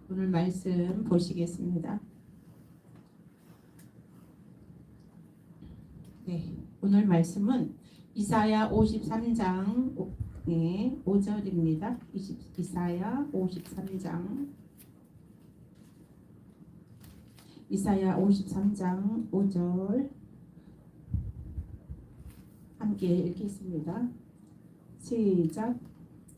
오늘 말씀 보시겠습니다. 네, 오늘 말씀은 이사야 53장 5절입니다. 이사야 53장 5절 함께 읽겠습니다. 시작.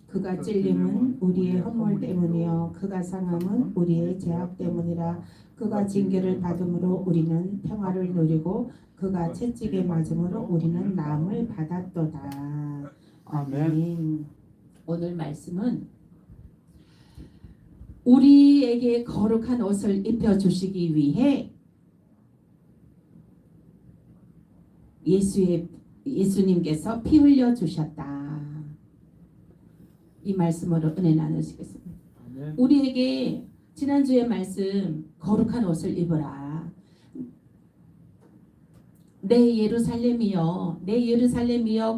그가 찔림은 우리의 허물 때문이요 그가 상함은 우리의 죄악 때문이라. 그가 징계를 받음으로 우리는 평화를 누리고 그가 채찍에 맞음으로 우리는 나음을 받았도다. 아멘. 오늘 말씀은 우리에게 거룩한 옷을 입혀주시기 위해 예수님께서 피 흘려 주셨다. 이 말씀으로 은혜 나누시겠습니다. 아멘. 우리에게 지난주의 말씀 거룩한 옷을 입어라. 내 예루살렘이여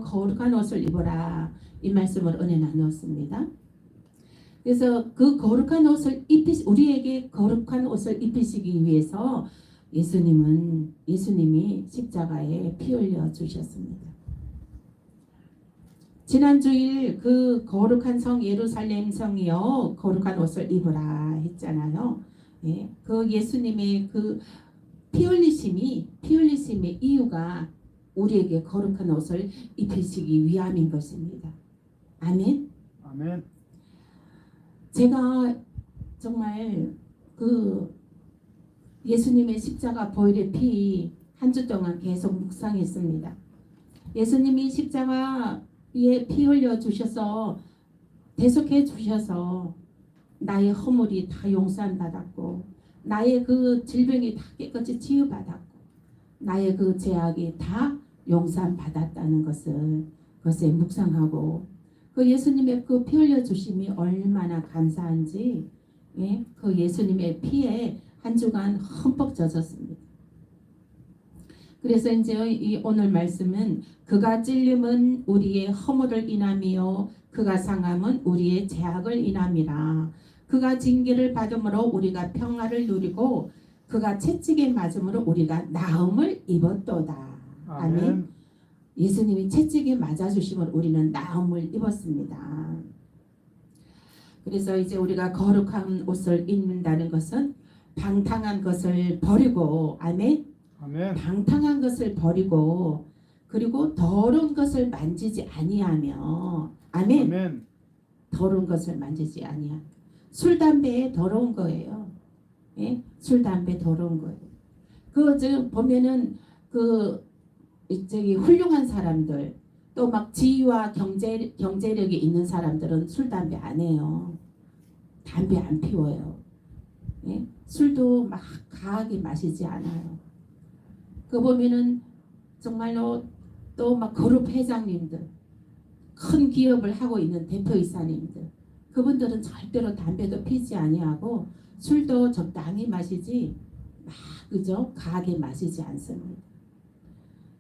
거룩한 옷을 입어라. 이 말씀으로 은혜 나누었습니다. 그래서 그 거룩한 옷을 우리에게 거룩한 옷을 입히시기 위해서 예수님이 십자가에 피 흘려 주셨습니다. 지난 주일 그 거룩한 성 예루살렘 성이요 거룩한 옷을 입으라 했잖아요. 예, 그 예수님의 그 피 흘리심의 이유가 우리에게 거룩한 옷을 입히시기 위함인 것입니다. 아멘. 아멘. 제가 정말 그 예수님의 십자가 보혈의 피 한 주 동안 계속 묵상했습니다. 예수님이 십자가에 피 흘려 주셔서 대속해 주셔서 나의 허물이 다 용서받았고 나의 그 질병이 다 깨끗이 치유받았고 나의 그 죄악이 다 용서받았다는 것에 묵상하고 그 예수님의 그 피 흘려 주심이 얼마나 감사한지 그 예수님의 피에 한 주간 흠뻑 젖었습니다. 그래서 이제 이 오늘 말씀은 그가 찔림은 우리의 허물을 인함이요 그가 상함은 우리의 죄악을 인함이라. 그가 징계를 받음으로 우리가 평화를 누리고 그가 채찍에 맞음으로 우리가 나음을 입었도다. 아멘. 예수님이 채찍에 맞아주심으로 우리는 나음을 입었습니다. 그래서 이제 우리가 거룩한 옷을 입는다는 것은 방탕한 것을 버리고 아멘. 아멘. 방탕한 것을 버리고 그리고 더러운 것을 만지지 아니하며 아멘. 아멘. 더러운 것을 만지지 아니하며 술 담배 더러운 거예요. 예? 술 담배 더러운 거예요. 그 지금 보면은 그 저기 훌륭한 사람들 또 막 지위와 경제력이 있는 사람들은 술 담배 안 해요. 담배 안 피워요. 예? 술도 막 강하게 마시지 않아요. 그 보면은 정말로 또 막 그룹 회장님들 큰 기업을 하고 있는 대표이사님들 그분들은 절대로 담배도 피지 아니하고 술도 적당히 마시지 막 그죠 강하게 마시지 않습니다.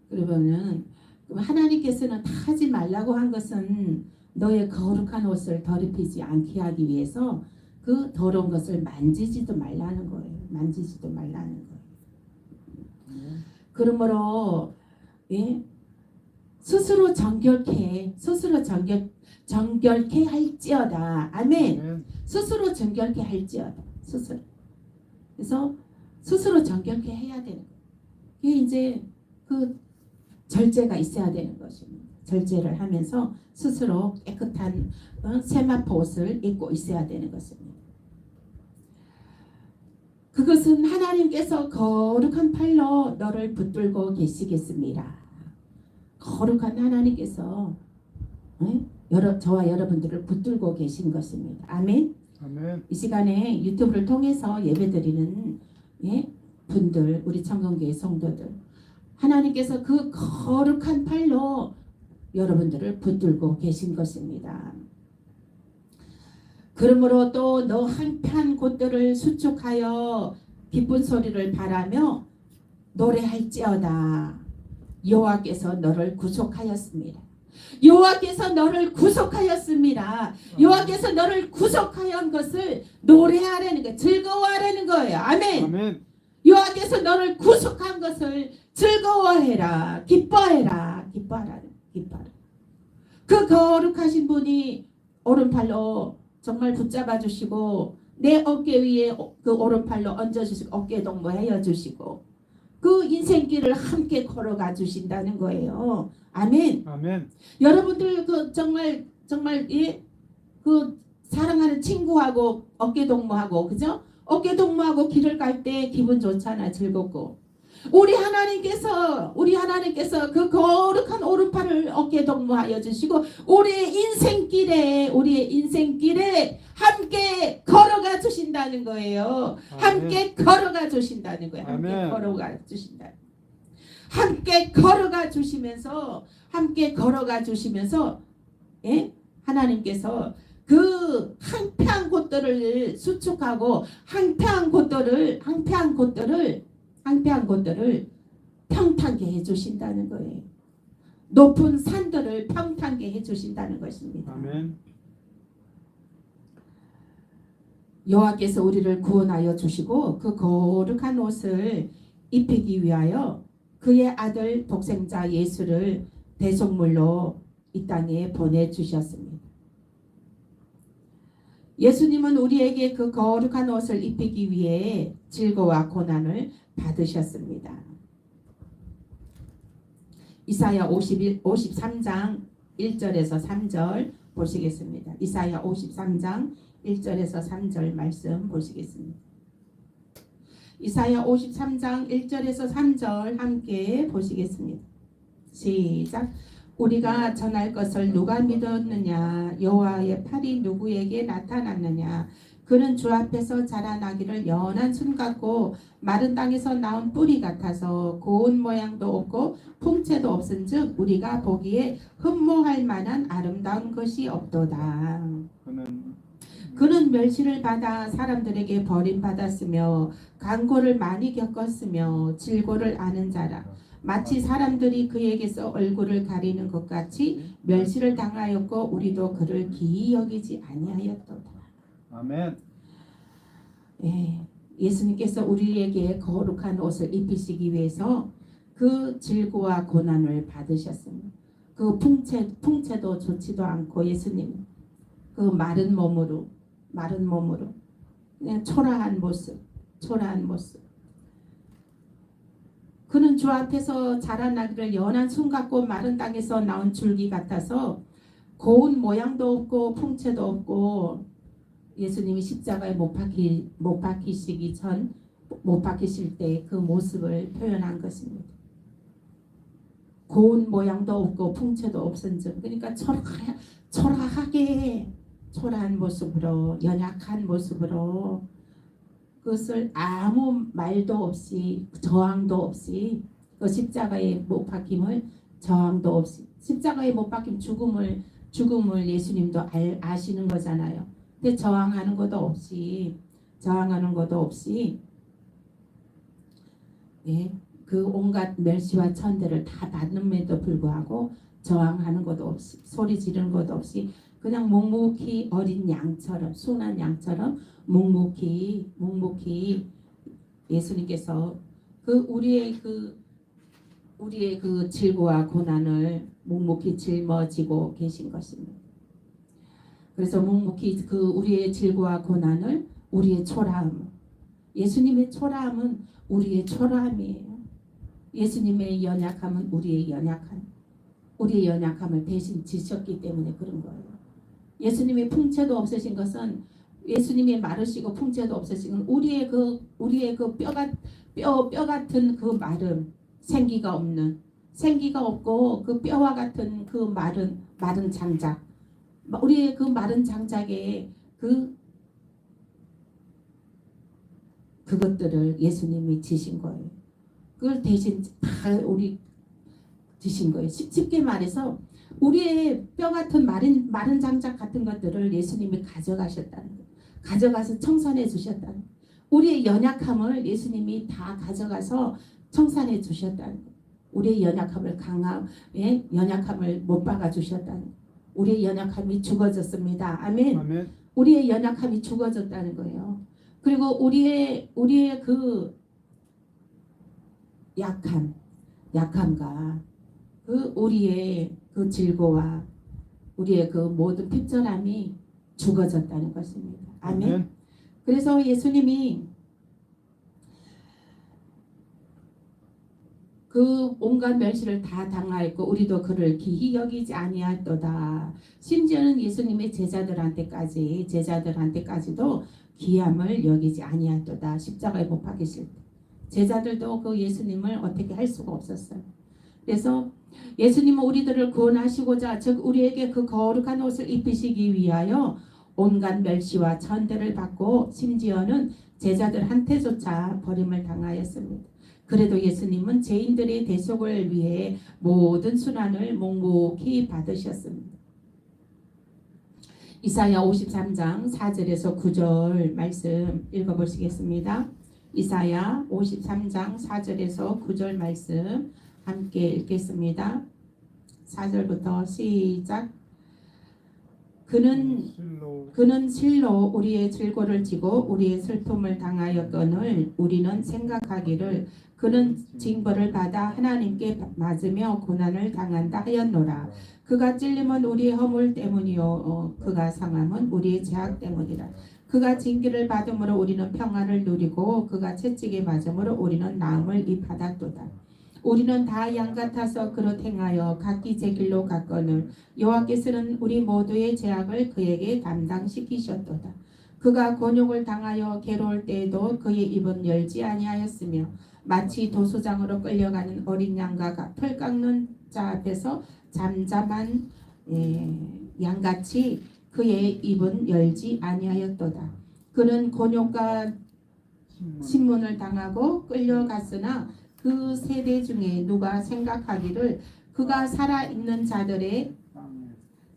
그러면은 하나님께서는 다 하지 말라고 한 것은 너의 거룩한 옷을 더럽히지 않게 하기 위해서 그 더러운 것을 만지지도 말라는 거예요. 만지지도 말라는 거예요. 그러므로 스스로 정결케 할지어다. 아멘. 스스로 정결케 할지어다. 스스로. 그래서 스스로 정결케 해야 되는 거예요. 이게 이제 그 절제가 있어야 되는 것입니다. 절제를 하면서 스스로 깨끗한 세마포 옷을 입고 있어야 되는 것입니다. 그것은 하나님께서 거룩한 팔로 너를 붙들고 계시겠습니다. 거룩한 하나님께서 저와 여러분들을 붙들고 계신 것입니다. 아멘. 아멘. 이 시간에 유튜브를 통해서 예배드리는 분들, 우리 청건교회 성도들, 하나님께서 그 거룩한 팔로 여러분들을 붙들고 계신 것입니다. 그러므로 또 너 한편 곳들을 수축하여 기쁜 소리를 바라며 노래할지어다. 여호와께서 너를 구속하였습니다. 여호와께서 너를 구속하였습니다. 여호와께서 너를 구속하였던 것을 노래하라는 거예요. 즐거워하라는 거예요. 아멘. 아멘. 여호와께서 너를 구속한 것을 즐거워해라. 기뻐해라. 기뻐하라. 기뻐하라. 그 거룩하신 분이 오른팔로 정말 붙잡아 주시고 내 어깨 위에 그 오른팔로 얹어 주시고 어깨 동무해 주시고 그 인생길을 함께 걸어가 주신다는 거예요. 아멘. 아멘. 여러분들 그 정말 그 사랑하는 친구하고 어깨 동무하고 그죠? 어깨 동무하고 길을 갈 때 기분 좋잖아. 즐겁고. 우리 하나님께서 그 거룩한 오른팔을 어깨 동무하여 주시고 우리의 인생길에 함께 걸어가 주신다는 거예요. 함께 걸어가 주신다는 거예요. 함께 걸어가 주신다. 함께 걸어가 주시면서 예? 하나님께서 그 황폐한 곳들을 수축하고 황폐한 곳들을 평탄게 해주신다는 거예요. 높은 산들을 평탄게 해주신다는 것입니다. 아멘. 여호와께서 우리를 구원하여 주시고 그 거룩한 옷을 입히기 위하여 그의 아들 독생자 예수를 대속물로 이 땅에 보내주셨습니다. 예수님은 우리에게 그 거룩한 옷을 입히기 위해 질고와 고난을 받으셨습니다. 이사야 53장 1절에서 3절 보시겠습니다. 이사야 53장 1절에서 3절 말씀 보시겠습니다. 이사야 53장 1절에서 3절 함께 보시겠습니다. 시작. 우리가 전할 것을 누가 믿었느냐? 여호와의 팔이 누구에게 나타났느냐? 그는 주 앞에서 자라나기를 연한 순 같고 마른 땅에서 나온 뿌리 같아서 고운 모양도 없고 풍채도 없은즉 우리가 보기에 흠모할 만한 아름다운 것이 없도다. 그는 멸시를 받아 사람들에게 버림받았으며 간고를 많이 겪었으며 질고를 아는 자라. 마치 사람들이 그에게서 얼굴을 가리는 것 같이 멸시를 당하였고 우리도 그를 기이 여기지 아니하였도다. 아멘. 예, 예수님께서 우리에게 거룩한 옷을 입히시기 위해서 그 질고와 고난을 받으셨습니다. 그 풍채도 좋지도 않고 예수님 그 마른 몸으로 그냥 초라한 모습. 그는 주 앞에서 자라나기를 연한 순 같고 마른 땅에서 나온 줄기 같아서 고운 모양도 없고 풍채도 없고 예수님이 십자가에 못 박히시기 전 못 박히실 때 그 모습을 표현한 것입니다. 고운 모양도 없고 풍채도 없은즉 그러니까 초라하게 초라한 모습으로 연약한 모습으로 그것을 아무 말도 없이 저항도 없이 그 십자가에 못 박힘을 저항도 없이 십자가에 못 박힘 죽음을 예수님도 아시는 거잖아요. 근데 저항하는 것도 없이 예, 그 온갖 멸시와 천대를 다 받는에도 불구하고 저항하는 것도 없이 소리 지르는 것도 없이 그냥 묵묵히 어린 양처럼 순한 양처럼 묵묵히 예수님께서 우리의 그 질고와 고난을 묵묵히 짊어지고 계신 것입니다. 그래서 묵묵히 그 우리의 질고와 고난을 우리의 초라함, 예수님의 초라함은 우리의 초라함이에요. 예수님의 연약함은 우리의 연약함을 대신 지셨기 때문에 그런 거예요. 예수님의 풍채도 없으신 것은 예수님이 마르시고 풍채도 없으신 건 우리의 그 뼈 같은 그 마름, 생기가 없고 그 뼈와 같은 그 마른 장작, 우리의 그 마른 장작에 그것들을 예수님이 지신 거예요. 그걸 대신 다 우리 지신 거예요. 쉽게 말해서 우리의 뼈 같은 마른 장작 같은 것들을 예수님이 가져가셨다는 거예요. 가져가서 청산해 주셨다는 거예요. 우리의 연약함을 예수님이 다 가져가서 청산해 주셨다는 거예요. 우리의 연약함을 연약함을 못 박아 주셨다는, 우리의 연약함이 죽어졌습니다. 아멘. 아멘. 우리의 연약함이 죽어졌다는 거예요. 그리고 우리의 그 약함과 그 우리의 그 질고와 우리의 그 모든 핍절함이 죽어졌다는 것입니다. 아멘. 아멘. 그래서 예수님이 그 온갖 멸시를 다 당하였고 우리도 그를 기히 여기지 아니하였도다. 심지어는 예수님의 제자들한테까지도 귀함을 여기지 아니하였도다. 십자가에 못 박히실 때 제자들도 그 예수님을 어떻게 할 수가 없었어요. 그래서 예수님은 우리들을 구원하시고자, 즉 우리에게 그 거룩한 옷을 입히시기 위하여 온갖 멸시와 천대를 받고 심지어는 제자들한테조차 버림을 당하였습니다. 그래도 예수님은 죄인들의 대속을 위해 모든 순환을 묵묵히 받으셨습니다. 이사야 53장 4절에서 9절 말씀 읽어보시겠습니다. 이사야 53장 4절에서 9절 말씀 함께 읽겠습니다. 4절부터 시작. 그는 실로 우리의 질고를 지고 우리의 슬픔을 당하였거늘 우리는 생각하기를 그는 징벌을 받아 하나님께 맞으며 고난을 당한다 하였노라. 그가 찔림은 우리의 허물 때문이요 그가 상함은 우리의 죄악 때문이라. 그가 징계를 받음으로 우리는 평안을 누리고 그가 채찍에 맞음으로 우리는 나음을 입받았도다. 우리는 다 양 같아서 그릇 행하여 각기 제 길로 갔거늘 여호와께서는 우리 모두의 죄악을 그에게 담당시키셨도다. 그가 곤욕을 당하여 괴로울 때에도 그의 입은 열지 아니하였으며 마치 도수장으로 끌려가는 어린 양과 풀 깎는 자 앞에서 잠잠한 양같이 그의 입은 열지 아니하였도다. 그는 곤욕과 신문을 당하고 끌려갔으나 그 세대 중에 누가 생각하기를 그가 살아있는 자들의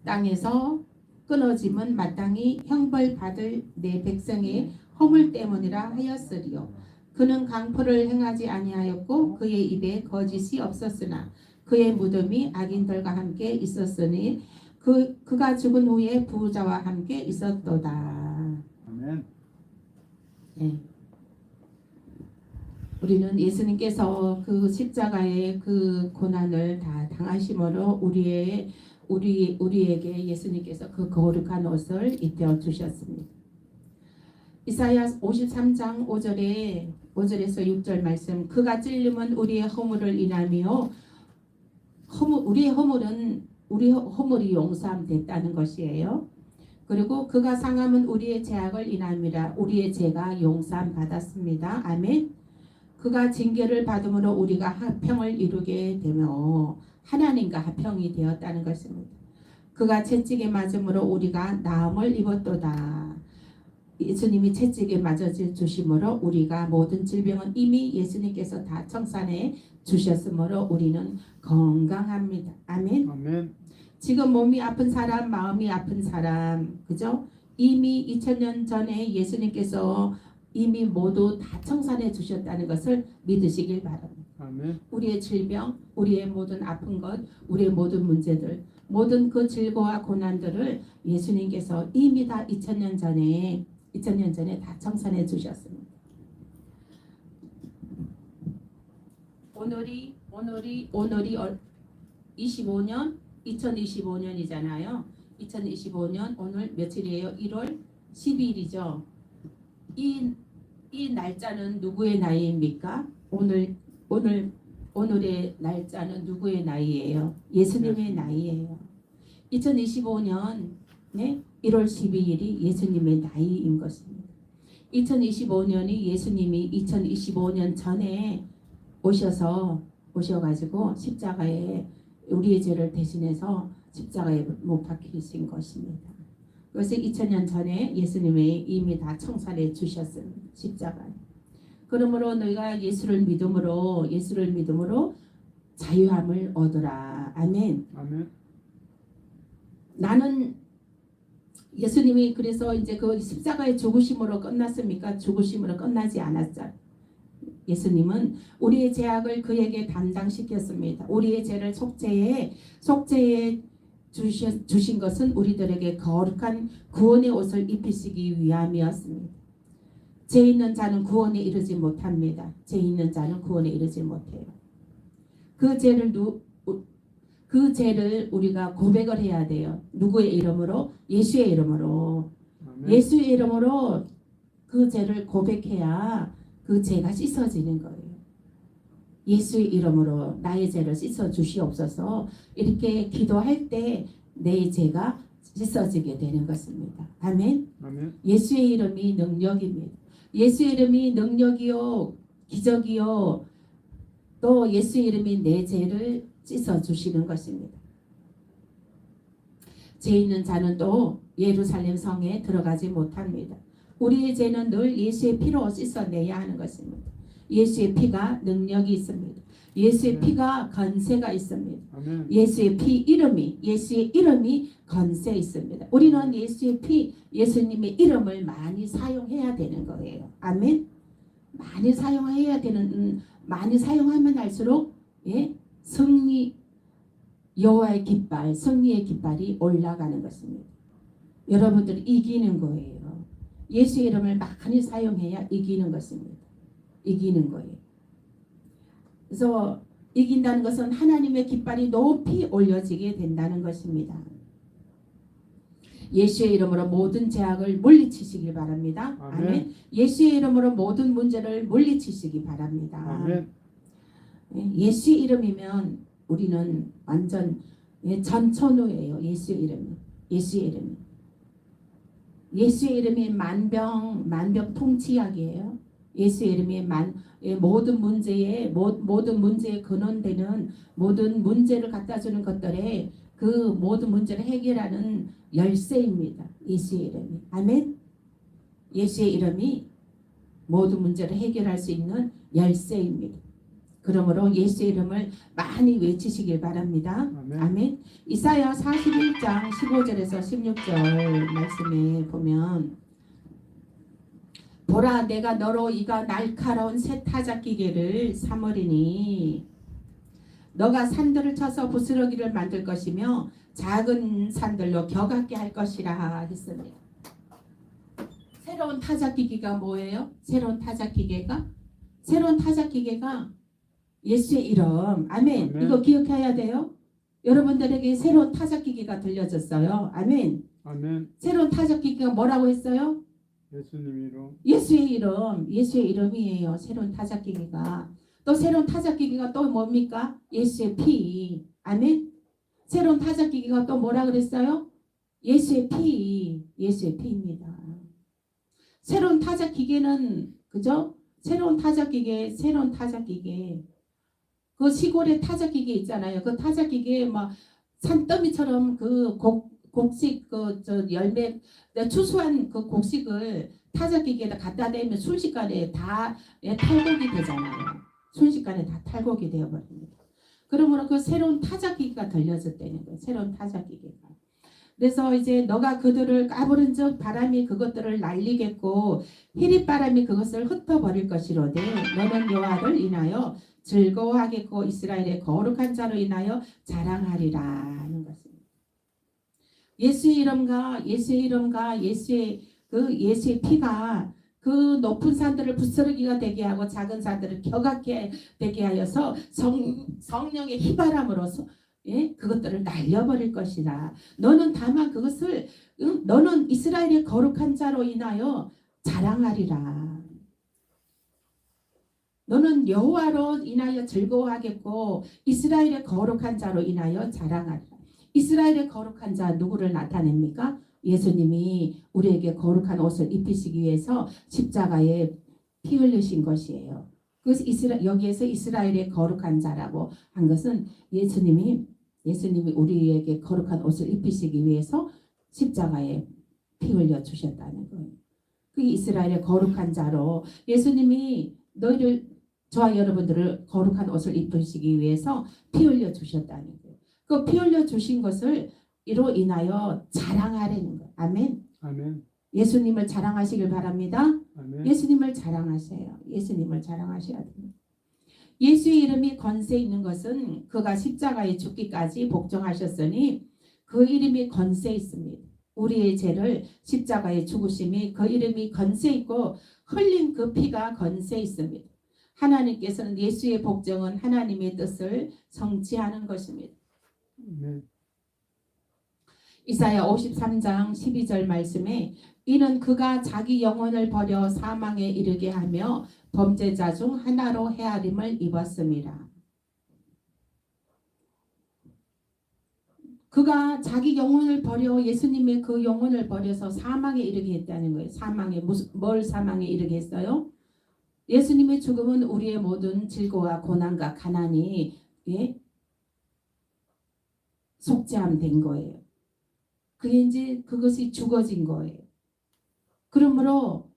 땅에서 끊어짐은 마땅히 형벌받을 내 백성의 허물 때문이라 하였으리요. 그는 강포를 행하지 아니하였고 그의 입에 거짓이 없었으나 그의 무덤이 악인들과 함께 있었으니 그가 죽은 후에 부자와 함께 있었도다. 아멘. 네. 우리는 예수님께서 그 십자가의 그 고난을 다 당하심으로 우리에게 예수님께서 그 거룩한 옷을 입혀 주셨습니다. 이사야 53장 5절에서 6절 말씀. 그가 찔림은 우리의 허물을 인하며 우리 허물이 용서함됐다는 것이에요. 그리고 그가 상함은 우리의 죄악을 인함이라. 우리의 죄가 용서함 받았습니다. 아멘. 그가 징계를 받음으로 우리가 화평을 이루게 되며 하나님과 화평이 되었다는 것입니다. 그가 채찍에 맞음으로 우리가 나음을 입었도다. 예수님이 채찍에 맞아 주심으로 우리가 모든 질병은 이미 예수님께서 다 청산해 주셨으므로 우리는 건강합니다. 아멘. 아멘. 지금 몸이 아픈 사람, 마음이 아픈 사람, 그죠? 이미 2000년 전에 예수님께서 이미 모두 다 청산해 주셨다는 것을 믿으시길 바랍니다. 아멘. 우리의 질병, 우리의 모든 아픈 것, 우리의 모든 문제들, 모든 그 질고와 고난들을 예수님께서 이미 다 2000년 전에 다 청산해 주셨습니다. 오늘이 2025년이잖아요. 2025년 오늘 며칠이에요? 1월 12일이죠. 이 날짜는 누구의 나이입니까? 오늘의 날짜는 누구의 나이예요? 예수님의 나이예요. 2025년 1월 12일이 예수님의 나이인 것입니다. 2025년이 예수님이 2025년 전에 오셔가지고 십자가에 우리의 죄를 대신해서 십자가에 못 박히신 것입니다. 그래서 2000년 전에 예수님이 이미 다 청산해 주셨습니다. 십자가에. 그러므로 너희가 예수를 믿음으로 자유함을 얻으라. 아멘. 아멘. 나는 예수님이 그래서 이제 그 십자가의 죽으심으로 끝났습니까? 죽으심으로 끝나지 않았죠. 예수님은 우리의 죄악을 그에게 담당시켰습니다. 우리의 죄를 속죄해 주신 것은 우리들에게 거룩한 구원의 옷을 입히시기 위함이었습니다. 죄 있는 자는 구원에 이르지 못합니다. 죄 있는 자는 구원에 이르지 못해요. 그 죄를 우리가 고백을 해야 돼요. 누구의 이름으로? 예수의 이름으로. 아멘. 예수의 이름으로 그 죄를 고백해야 그 죄가 씻어지는 거예요. 예수의 이름으로 나의 죄를 씻어 주시옵소서. 이렇게 기도할 때 내 죄가 씻어지게 되는 것입니다. 아멘. 아멘. 예수의 이름이 능력입니다. 예수의 이름이 능력이요 기적이요 또 예수의 이름이 내 죄를 씻어 주시는 것입니다. 죄 있는 자는 또 예루살렘 성에 들어가지 못합니다. 우리의 죄는 늘 예수의 피로 씻어내야 하는 것입니다. 예수의 피가 능력이 있습니다. 예수의 피가 건세가 있습니다. 아멘. 예수의 이름이 건세 있습니다. 우리는 예수의 피, 예수님의 이름을 많이 사용해야 되는 거예요. 아멘. 많이 사용하면 할수록 승리 여호와의 깃발, 승리의 깃발이 올라가는 것입니다. 여러분들 이기는 거예요. 예수의 이름을 많이 사용해야 이기는 것입니다. 이기는 거예요. 그래서 이긴다는 것은 하나님의 깃발이 높이 올려지게 된다는 것입니다. 예수의 이름으로 모든 죄악을 물리치시길 바랍니다. 아멘. 아멘. 예수의 이름으로 모든 문제를 물리치시기 바랍니다. 아멘. 예수의 이름이면 우리는 완전 전천후예요. 예수의 이름이 만병 통치약이에요. 예수의 이름이 모든 문제에 근원되는 모든 문제를 갖다 주는 것들에 그 모든 문제를 해결하는 열쇠입니다. 예수의 이름이. 아멘. 예수의 이름이 모든 문제를 해결할 수 있는 열쇠입니다. 그러므로 예수의 이름을 많이 외치시길 바랍니다. 아멘. 아멘. 이사야 41장 15절에서 16절 말씀에 보면 보라 내가 너로 이가 날카로운 새 타작기계를 삼으리니 너가 산들을 쳐서 부스러기를 만들 것이며 작은 산들로 격하게 할 것이라 했습니다. 새로운 타작기계가 뭐예요? 새로운 타작기계가 예수의 이름. 아멘. 아멘. 이거 기억해야 돼요. 여러분들에게 새로운 타작기계가 들려졌어요. 아멘. 아멘. 새로운 타작기계가 뭐라고 했어요? 예수님 이름. 예수의 이름이에요. 새로운 타작기계가. 또 새로운 타작기계가 또 뭡니까? 예수의 피. 아멘. 새로운 타작기계가 또 뭐라 그랬어요? 예수의 피입니다. 새로운 타작기계는 그죠? 새로운 타작기계. 그 시골에 타작기계 있잖아요. 그 타작기계에 막 산더미처럼 그 곡식 열매 추수한 그 곡식을 타작기계에다 갖다 대면 순식간에 다 탈곡이 되잖아요. 순식간에 다 탈곡이 되어버립니다. 그러므로 그 새로운 타작기계가 들려졌다는 거예요. 새로운 타작기계가. 그래서 이제 너가 그들을 까부른 즉 바람이 그것들을 날리겠고 희릿바람이 그것을 흩어버릴 것이로되 너는 여호와를 인하여 즐거워하겠고 이스라엘의 거룩한 자로 인하여 자랑하리라 하는 것입니다. 예수의 이름과 예수의 피가 그 높은 산들을 부스러기가 되게 하고 작은 산들을 격하게 되게 하여서 성령의 휘바람으로서 그것들을 날려버릴 것이다. 너는 다만 그것을 너는 이스라엘의 거룩한 자로 인하여 자랑하리라. 너는 여호와로 인하여 즐거워하겠고 이스라엘의 거룩한 자로 인하여 자랑하리라. 이스라엘의 거룩한 자 누구를 나타냅니까? 예수님이 우리에게 거룩한 옷을 입히시기 위해서 십자가에 피 흘리신 것이에요. 여기에서 이스라엘의 거룩한 자라고 한 것은 예수님이 우리에게 거룩한 옷을 입히시기 위해서 십자가에 피 흘려 주셨다는 거예요. 그게 이스라엘의 거룩한 자로 예수님이 저와 여러분들을 거룩한 옷을 입히시기 위해서 피 흘려 주셨다는 거예요. 그 피 흘려 주신 것을 이로 인하여 자랑하라는 거예요. 아멘. 아멘. 예수님을 자랑하시길 바랍니다. 아멘. 예수님을 자랑하세요. 예수님을 자랑하셔야 됩니다. 예수의 이름이 권세 있는 것은 그가 십자가에 죽기까지 복종하셨으니 그 이름이 권세 있습니다. 우리의 죄를 십자가에 죽으심이 그 이름이 권세 있고 흘린 그 피가 권세 있습니다. 하나님께서는 예수의 복종은 하나님의 뜻을 성취하는 것입니다. 아멘. 이사야 53장 12절 말씀에 이는 그가 자기 영혼을 버려 사망에 이르게 하며 범죄자 중 하나로 헤아림을 입었습니다. 그가 자기 영혼을 버려 예수님의 그 영혼을 버려서 사망에 이르게 했다는 거예요. 사망에 뭘 사망에 이르게 했어요? 예수님의 죽음은 우리의 모든 질고와 고난과 가난이 속죄함 된 거예요. 그게 이제 그것이 죽어진 거예요. 그러므로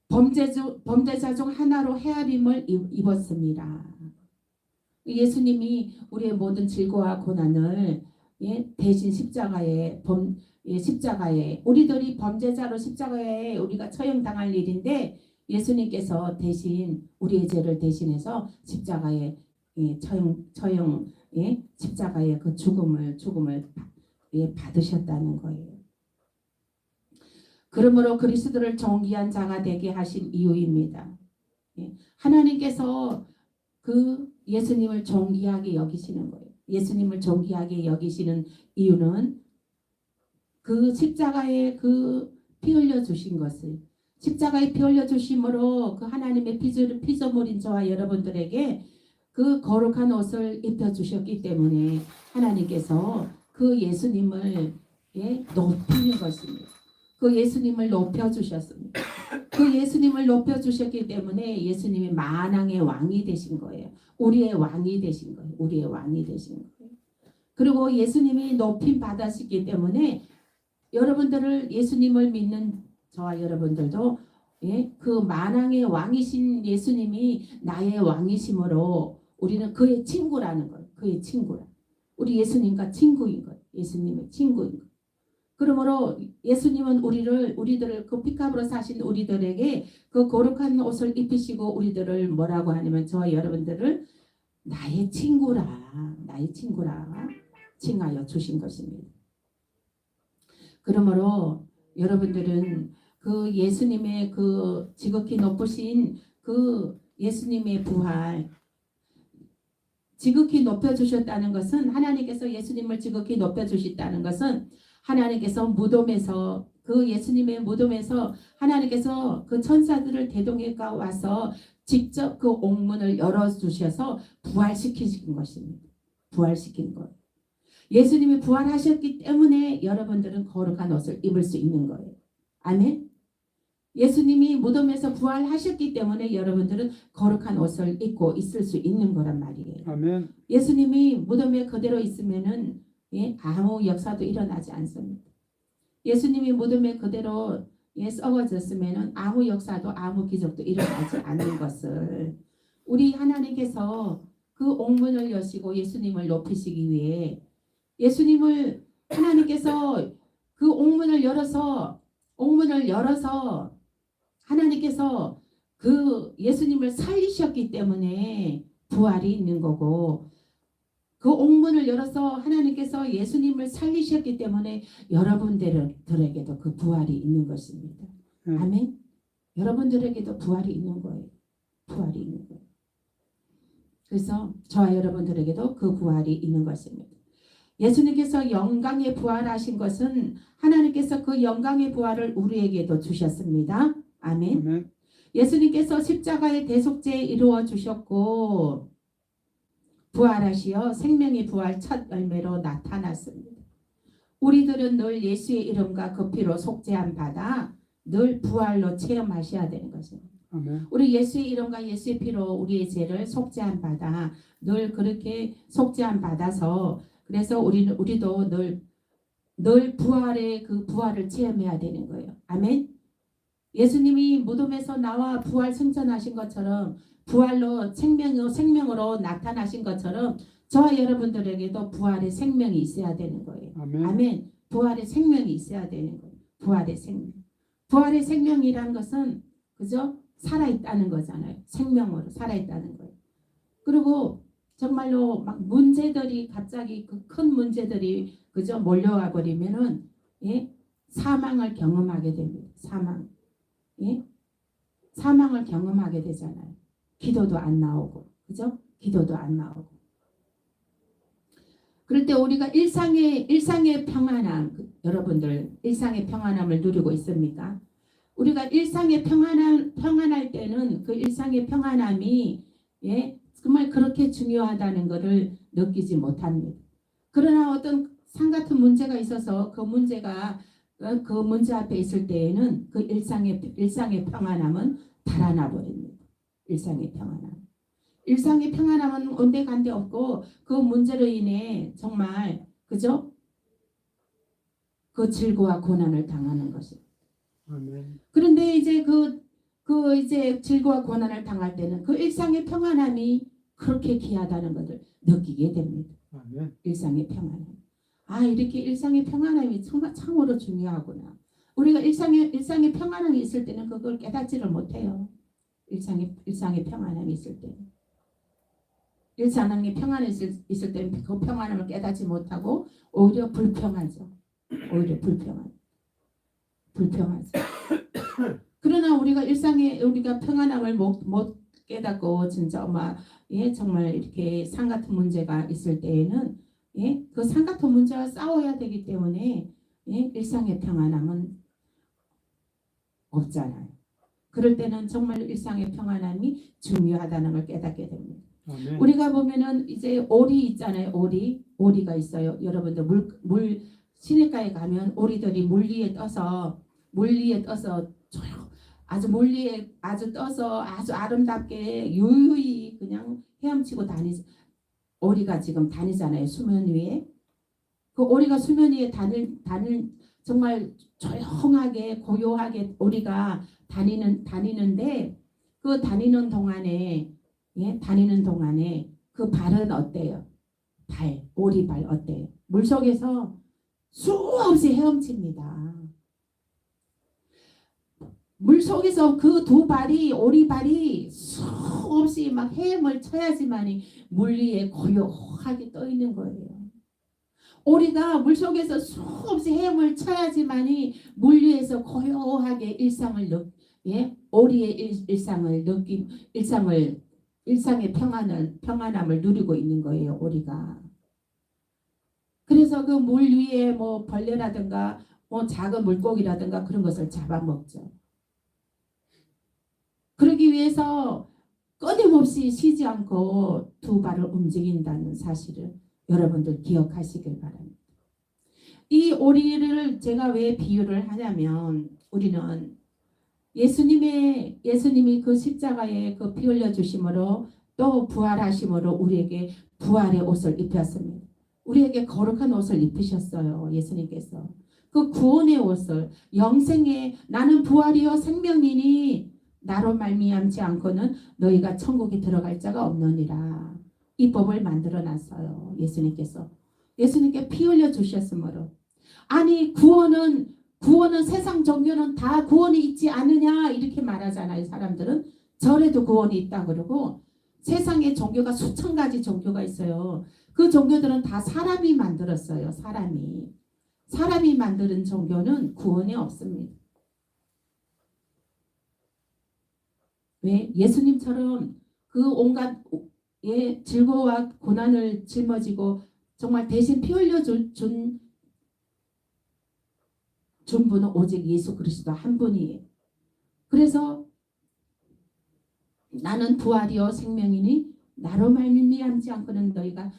범죄자 중 하나로 헤아림을 입었습니다. 예수님이 우리의 모든 질고와 고난을 대신 십자가에 우리들이 범죄자로 십자가에 우리가 처형당할 일인데 예수님께서 대신 우리의 죄를 대신해서 십자가에 십자가의 그 죽음을 받으셨다는 거예요. 그러므로 그리스도를 존귀한 자가 되게 하신 이유입니다. 하나님께서 그 예수님을 존귀하게 여기시는 거예요. 예수님을 존귀하게 여기시는 이유는 그 십자가에 그 피 흘려 주신 것을 십자가에 피 흘려 주심으로 그 하나님의 피조물인 저와 여러분들에게 그 거룩한 옷을 입혀 주셨기 때문에 하나님께서 그 예수님을 높이는 것입니다. 그 예수님을 높여 주셨습니다. 그 예수님을 높여 주셨기 때문에 예수님이 만왕의 왕이 되신 거예요. 우리의 왕이 되신 거예요. 우리의 왕이 되신 거예요. 그리고 예수님이 높임 받았기 때문에 여러분들을 예수님을 믿는 저와 여러분들도 그 만왕의 왕이신 예수님이 나의 왕이심으로 우리는 그의 친구라는 거예요. 그의 친구라. 우리 예수님과 친구인 거예요. 예수님의 친구인 거예요. 그러므로 예수님은 우리들을 그 피값으로 사신 우리들에게 그 거룩한 옷을 입히시고 우리들을 뭐라고 하냐면 저와 여러분들을 나의 친구라 칭하여 주신 것입니다. 그러므로 여러분들은 그 예수님의 그 지극히 높으신 그 예수님의 부활 지극히 높여주셨다는 것은 하나님께서 예수님을 지극히 높여주셨다는 것은 하나님께서 무덤에서 그 예수님의 무덤에서 하나님께서 그 천사들을 대동해가 와서 직접 그 옥문을 열어주셔서 부활시키신 것입니다. 부활시킨 것. 예수님이 부활하셨기 때문에 여러분들은 거룩한 옷을 입을 수 있는 거예요. 아멘. 예수님이 무덤에서 부활하셨기 때문에 여러분들은 거룩한 옷을 입고 있을 수 있는 거란 말이에요. 아멘. 예수님이 무덤에 그대로 있으면은 아무 역사도 일어나지 않습니다. 예수님이 무덤에 그대로 썩어졌으면은 아무 역사도 아무 기적도 일어나지 않는 것을 우리 하나님께서 그 옥문을 여시고 예수님을 높이시기 위해 예수님을 하나님께서 그 옥문을 열어서 하나님께서 그 예수님을 살리셨기 때문에 부활이 있는 거고 그 옥문을 열어서 하나님께서 예수님을 살리셨기 때문에 여러분들에게도 그 부활이 있는 것입니다. 아멘. 여러분들에게도 부활이 있는 거예요. 부활이 있는 거예요. 그래서 저와 여러분들에게도 그 부활이 있는 것입니다. 예수님께서 영광의 부활하신 것은 하나님께서 그 영광의 부활을 우리에게도 주셨습니다. 아멘. 아멘. 예수님께서 십자가의 대속죄에 이루어 주셨고 부활하시어 생명의 부활 첫 열매로 나타났습니다. 우리들은 늘 예수의 이름과 그 피로 속죄함 받아 늘 부활로 체험하셔야 되는 것입니다. 아멘. 우리 예수의 이름과 예수의 피로 우리의 죄를 속죄함 받아 늘 그렇게 속죄함 받아서 그래서 우리도 늘 부활의 그 부활을 체험해야 되는 거예요. 아멘. 예수님이 무덤에서 나와 부활 승천하신 것처럼 부활로 생명으로 나타나신 것처럼 저와 여러분들에게도 부활의 생명이 있어야 되는 거예요. 아멘. 아멘. 부활의 생명이 있어야 되는 거예요. 부활의 생명. 부활의 생명이란 것은 그죠? 살아있다는 거잖아요. 생명으로 살아있다는 거예요. 그리고 정말로 막 문제들이 갑자기 그 큰 문제들이 그죠? 몰려와 버리면은 예? 사망을 경험하게 됩니다. 사망. 예? 사망을 경험하게 되잖아요. 기도도 안 나오고. 그죠? 기도도 안 나오고. 그럴 때 우리가 일상의 평안함, 여러분들 일상의 평안함을 누리고 있습니까? 우리가 일상의 평안할 때는 그 일상의 평안함이 예, 정말 그렇게 중요하다는 것을 느끼지 못합니다. 그러나 어떤 산 같은 문제가 있어서 그 문제가 그 문제 앞에 있을 때에는 그 일상의 평안함은 달아나 버립니다. 일상의 평안함. 일상의 평안함은 온데간데 없고 그 문제로 인해 정말 그죠? 그 질고와 고난을 당하는 것이. 아멘. 그런데 이제 이제 질고와 고난을 당할 때는 그 일상의 평안함이 그렇게 귀하다는 것을 느끼게 됩니다. 아멘. 일상의 평안함. 아, 이렇게 일상의 평안함이 정말 참으로 중요하구나. 우리가 일상의 평안함이 있을 때는 그걸 깨닫지를 못해요. 일상의 평안함이 있을 때. 일상의 평안이 있을 때는 그 평안함을 깨닫지 못하고 오히려 불평하죠. 오히려 불평하죠. 그러나 우리가 평안함을 못 깨닫고 진짜 예, 정말 이렇게 산 같은 문제가 있을 때에는 예, 그 산 같은 문제와 싸워야 되기 때문에 예, 일상의 평안함은 없잖아요. 그럴 때는 정말 일상의 평안함이 중요하다는 걸 깨닫게 됩니다. 아멘. 우리가 보면은 이제 오리 있잖아요. 오리가 있어요. 여러분들 시냇가에 가면 오리들이 물 위에 떠서 아주 물 위에 떠서 아주 아름답게 유유히 그냥 헤엄치고 오리가 지금 다니잖아요. 수면 위에. 그 오리가 수면 위에 다닐 정말 조용하게 고요하게 오리가 다니는데 그 다니는 동안에 그 발은 어때요? 오리발 어때요? 물속에서 수없이 헤엄칩니다. 물속에서 그 오리발이 수없이 막 헤엄을 쳐야지만이 물 위에 고요하게 떠 있는 거예요. 오리가 물속에서 수없이 헤엄을 쳐야지만이 물 위에서 고요하게 오리의 일상의 평안함을 누리고 있는 거예요. 오리가. 그래서 그 물 위에 뭐 벌레라든가 뭐 작은 물고기라든가 그런 것을 잡아먹죠. 그러기 위해서 끊임없이 쉬지 않고 두 발을 움직인다는 사실을 여러분들 기억하시길 바랍니다. 이 오리를 제가 왜 비유를 하냐면 우리는 예수님이 그 십자가에 그 피 흘려 주심으로 또 부활하심으로 우리에게 부활의 옷을 입혔습니다. 우리에게 거룩한 옷을 입히셨어요. 예수님께서. 그 구원의 옷을 영생의 나는 부활이요 생명이니 나로 말미암지 않고는 너희가 천국에 들어갈 자가 없느니라. 이 법을 만들어 놨어요. 예수님께 피 흘려 주셨으므로. 아니 구원은 세상 종교는 다 구원이 있지 않느냐 이렇게 말하잖아요. 사람들은 절에도 구원이 있다 그러고 세상에 종교가 수천 가지 종교가 있어요. 그 종교들은 다 사람이 만들었어요. 사람이 만드는 종교는 구원이 없습니다. 왜? 예수님처럼 그 온갖 질고와 고난을 짊어지고 정말 대신 피 흘려 준 분은 오직 예수 그리스도 한 분이에요. 그래서 나는 부활이요 생명이니 나로 말미암지 않고는 너희가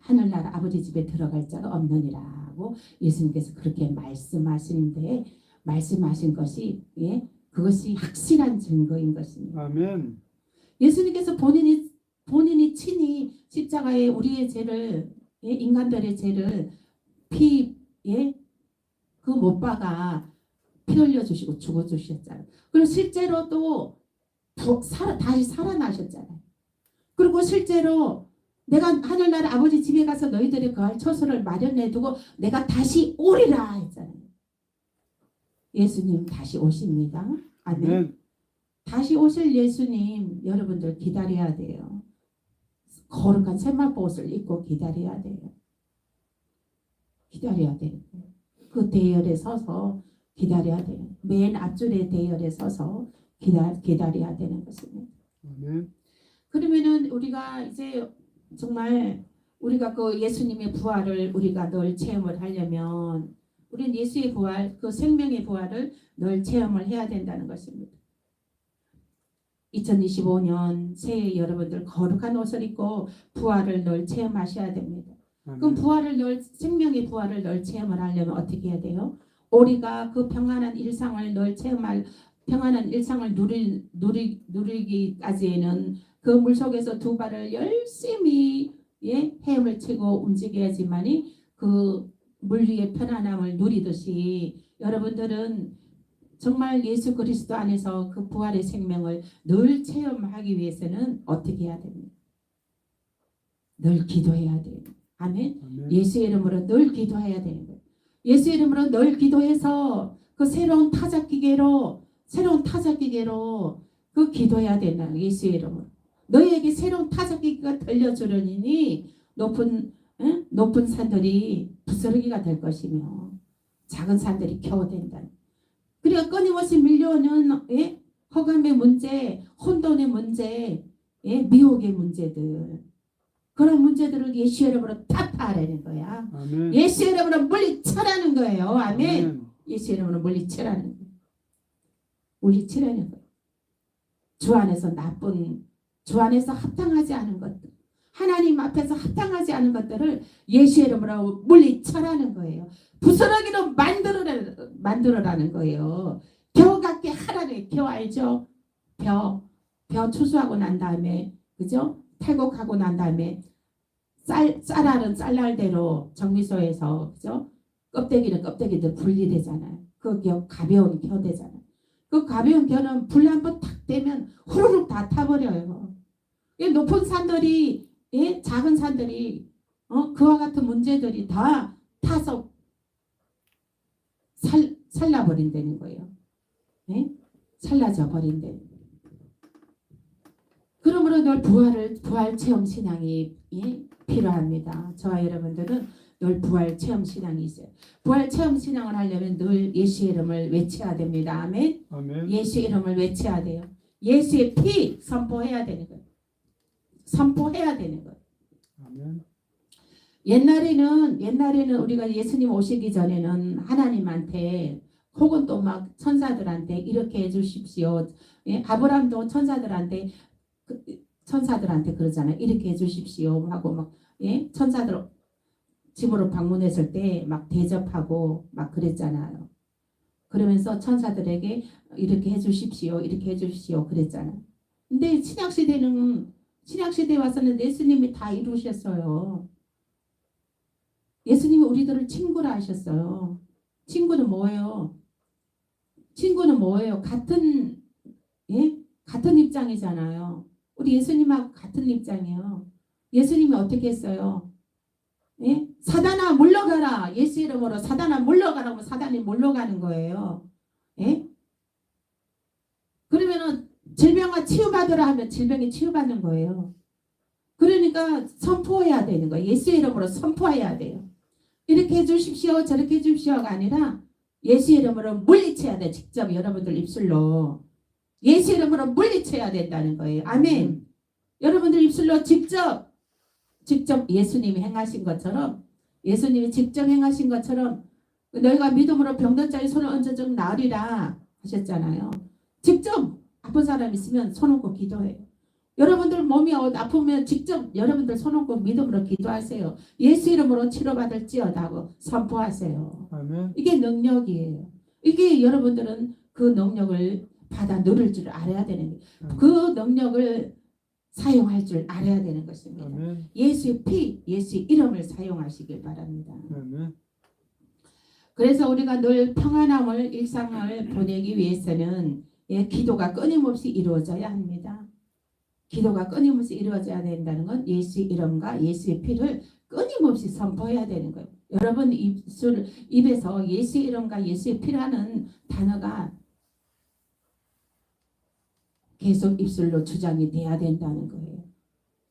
하늘나라 아버지 집에 들어갈 자가 없느니라고 예수님께서 그렇게 말씀하신 것이 그것이 확실한 증거인 것입니다. 아멘. 예수님께서 본인이 친히 십자가에 우리의 죄를 인간들의 죄를 그 못 박아 피 흘려 주시고 죽어 주셨잖아요. 그리고 실제로 또 다시 살아나셨잖아요. 그리고 실제로 내가 하늘나라 아버지 집에 가서 너희들이 거할 처소를 마련해 두고 내가 다시 오리라 했잖아요. 예수님 다시 오십니다. 아멘. 아멘. 다시 오실 예수님 여러분들 기다려야 돼요. 거룩한 세마포옷을 입고 기다려야 돼요. 기다려야 돼요. 그 대열에 서서 기다려야 돼요. 맨 앞줄의 대열에 서서 기다려야 되는 것입니다. 아멘. 그러면은 우리가 이제 정말 우리가 그 예수님의 부활을 우리가 늘 체험을 하려면 우리는 예수의 부활, 그 생명의 부활을 늘 체험을 해야 된다는 것입니다. 2025년 새해 여러분들 거룩한 옷을 입고 부활을 늘 체험하셔야 됩니다. 그럼 부활을 늘 생명의 부활을 늘 체험을 하려면 어떻게 해야 돼요? 우리가 그 평안한 일상을 늘 체험할 평안한 일상을 누리기까지에는 그 물속에서 두 발을 열심히 헤엄을 치고 움직여야지만이 그 물 위의 편안함을 누리듯이 여러분들은 정말 예수 그리스도 안에서 그 부활의 생명을 늘 체험하기 위해서는 어떻게 해야 됩니까? 늘 기도해야 돼요. 아멘. 아멘. 예수 이름으로 늘 기도해야 되는 거예요. 예수 이름으로 늘 기도해서 그 새로운 타작기계로 그 기도해야 된다. 예수 이름으로. 너희에게 새로운 타작기계가 들려주려니 높은 산들이 부스러기가 될 것이며 작은 산들이 겨워된다. 그리고 끊임없이 밀려오는 허감의 문제, 혼돈의 문제, 미혹의 문제들 그런 문제들을 예수 이름으로 타파하라는 거야. 아멘. 예수 이름으로 물리쳐라는 거예요. 아멘. 아멘. 예수 이름으로 물리치라는 거예요. 물리치라는 거예요. 주 안에서 합당하지 않은 것들, 하나님 앞에서 합당하지 않은 것들을 예수 이름으로 물리쳐라는 거예요. 부스러기로 만들어라는 거예요. 벼 같게 하라는 벼 알죠? 벼 추수하고 난 다음에 그죠? 탈곡하고 난 다음에 쌀알은 쌀알대로 정미소에서 그죠? 껍데기는 껍데기대로 분리되잖아요. 그 가벼운 겨 되잖아요. 그 가벼운 겨는 불 한번 탁 대면 후루룩 다 타버려요. 높은 산들이 작은 산들이 그와 같은 문제들이 다 타서 살라버린다는 거예요. 살라져 버린다는 거예요. 그러므로 늘 부활 체험 신앙이 필요합니다. 저와 여러분들은 늘 부활 체험 신앙이 있어요. 부활 체험 신앙을 하려면 늘 예수의 이름을 외쳐야 됩니다. 아멘. 아멘. 예수 이름을 외쳐야 돼요. 예수의 피 선포해야 되는 거예요. 선포해야 되는 거예요. 아멘. 옛날에는 우리가 예수님 오시기 전에는 하나님한테 혹은 또 막 천사들한테 이렇게 해주십시오. 아브라함도 천사들한테 그러잖아요. 이렇게 해주십시오 하고 막 천사들 집으로 방문했을 때 막 대접하고 막 그랬잖아요. 그러면서 천사들에게 이렇게 해주십시오, 이렇게 해주십시오 그랬잖아요. 근데 신약시대에 와서는 예수님이 다 이루셨어요. 예수님이 우리들을 친구라 하셨어요. 친구는 뭐예요? 같은 입장이잖아요. 우리 예수님하고 같은 입장이에요. 예수님이 어떻게 했어요? 사단아 물러가라. 예수 이름으로 사단아 물러가라 하면 사단이 물러가는 거예요. 그러면은 질병아 치유받으라 하면 질병이 치유받는 거예요. 그러니까 선포해야 되는 거예요. 예수 이름으로 선포해야 돼요. 이렇게 해주십시오 저렇게 해주십시오가 아니라 예수 이름으로 물리쳐야 돼. 직접 여러분들 입술로 예수 이름으로 물리쳐야 된다는 거예요. 아멘. 여러분들 입술로 직접 예수님이 행하신 것처럼 예수님이 직접 행하신 것처럼 너희가 믿음으로 병든 자의 손을 얹어줘 나으리라 하셨잖아요. 직접 아픈 사람 있으면 손 얹고 기도해요. 여러분들 몸이 아프면 직접 여러분들 손 얹고 믿음으로 기도하세요. 예수 이름으로 치료받을지어다 하고 선포하세요. 아멘. 이게 능력이에요. 이게 여러분들은 그 능력을 받아 누릴 줄 알아야 되는 거예요. 그 능력을 사용할 줄 알아야 되는 것입니다. 아멘. 예수의 피, 예수의 이름을 사용하시길 바랍니다. 아멘. 그래서 우리가 늘 평안함을 일상을 보내기 위해서는 기도가 끊임없이 이루어져야 합니다. 기도가 끊임없이 이루어져야 된다는 건 예수의 이름과 예수의 피를 끊임없이 선포해야 되는 거예요. 여러분 입에서 예수의 이름과 예수의 피라는 단어가 계속 입술로 주장이 돼야 된다는 거예요.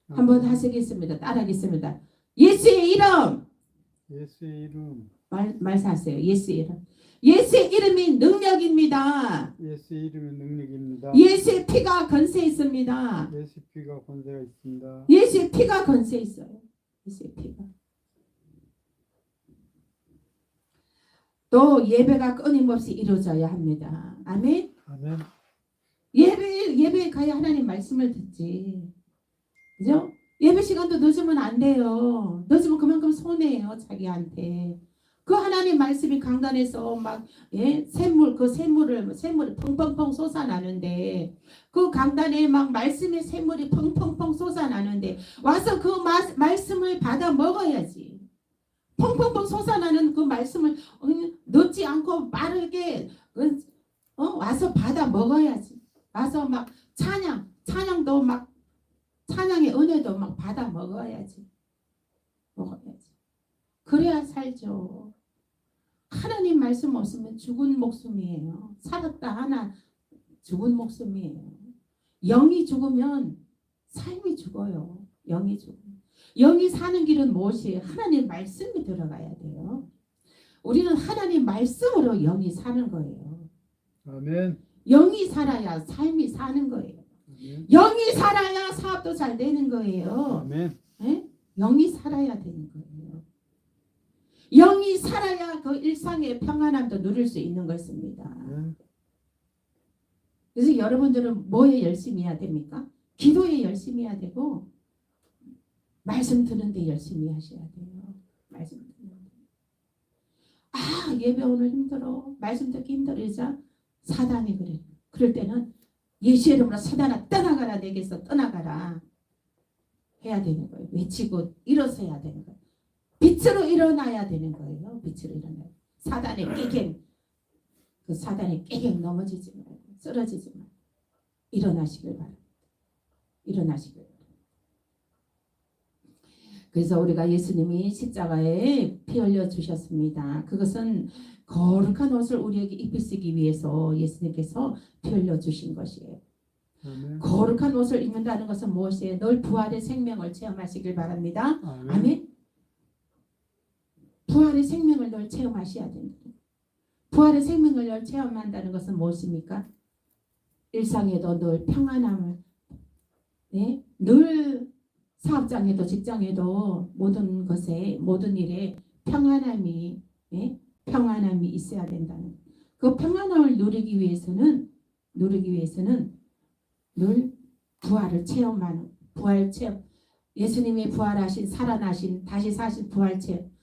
한번 하시겠습니다. 따라하겠습니다. 예수의 이름. 예수의 이름. 말씀하세요. 예수의 이름. 예수의 이름이 능력입니다. 예수의 이름이 능력입니다. 예수의 피가 권세 있습니다. 예수 피가 권세가 있습니다. 예수의 피가 권세 있어요. 예수의 피가. 또 예배가 끊임없이 이루어져야 합니다. 아멘. 아멘. 예배에 가야 하나님 말씀을 듣지. 그죠? 예배 시간도 늦으면 안 돼요. 늦으면 그만큼 손해예요, 자기한테. 그 하나님 말씀이 강단에서 막 샘물이 펑펑펑 솟아나는데 그 강단에 막 말씀의 샘물이 펑펑펑 솟아나는데 와서 그 말씀을 받아 먹어야지. 펑펑펑 솟아나는 그 말씀을 늦지 않고 빠르게 와서 받아 먹어야지. 와서 막 찬양도 막 찬양의 은혜도 막 받아 먹어야지. 그래야 살죠. 하나님 말씀 없으면 죽은 목숨이에요. 살았다 하나 죽은 목숨이에요. 영이 죽으면 삶이 죽어요. 영이 죽으면. 영이 사는 길은 무엇이에요? 하나님 말씀이 들어가야 돼요. 우리는 하나님 말씀으로 영이 사는 거예요. 아멘. 영이 살아야 삶이 사는 거예요. 아멘. 영이 살아야 사업도 잘 되는 거예요. 아멘. 네? 영이 살아야 되는 거예요. 영이 살아야 그 일상의 평안함도 누릴 수 있는 것입니다. 그래서 여러분들은 뭐에 열심히 해야 됩니까? 기도에 열심히 해야 되고 말씀 듣는데 열심히 하셔야 돼요. 말씀 듣는데. 아, 예배 오늘 힘들어. 말씀 듣기 힘들어자 사단이 그래. 그럴 때는 예수의 이름으로 사단아 떠나가라, 내게서 떠나가라 해야 되는 거예요. 외치고 일어서야 되는 거예요. 빛으로 일어나야 되는 거예요. 빛으로 일어나요. 사단의 깨갱, 그 사단의 깨갱 넘어지지 말고 쓰러지지 말고 일어나시길 바랍니다. 일어나시길 바랍니다. 그래서 우리가 예수님이 십자가에 피 흘려 주셨습니다. 그것은 거룩한 옷을 우리에게 입히시기 위해서 예수님께서 피 흘려 주신 것이에요. 아멘. 거룩한 옷을 입는다는 것은 무엇이에요? 늘 부활의 생명을 체험하시길 바랍니다. 아멘. 아멘. 부활의 생명을 늘 체험하셔야 됩니다. 부활의 생명을 늘 체험한다는 것은 무엇입니까? 일상에도 늘 평안함을, 늘 사업장에도 직장에도 모든 것에 모든 일에 평안함이 있어야 된다는 그 평안함을 누리기 위해서는 늘 부활을 체험하는 부활 체험, 예수님이 부활하신 살아나신 다시 사신 부활 체험.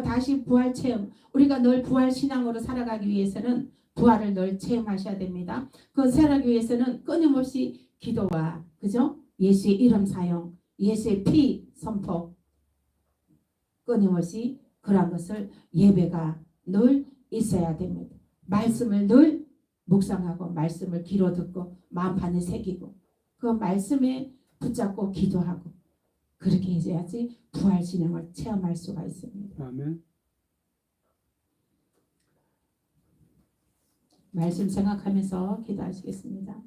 다시 부활 체험. 우리가 늘 부활 신앙으로 살아가기 위해서는 부활을 늘 체험하셔야 됩니다. 그 살아가기 위해서는 끊임없이 기도와 그죠? 예수의 이름 사용, 예수의 피 선포, 끊임없이 그런 것을 예배가 늘 있어야 됩니다. 말씀을 늘 묵상하고 말씀을 귀로 듣고 마음판에 새기고 그 말씀에 붙잡고 기도하고 그렇게 해야지 부활 신앙을 체험할 수가 있습니다. 아멘. 말씀 생각하면서 기도하시겠습니다.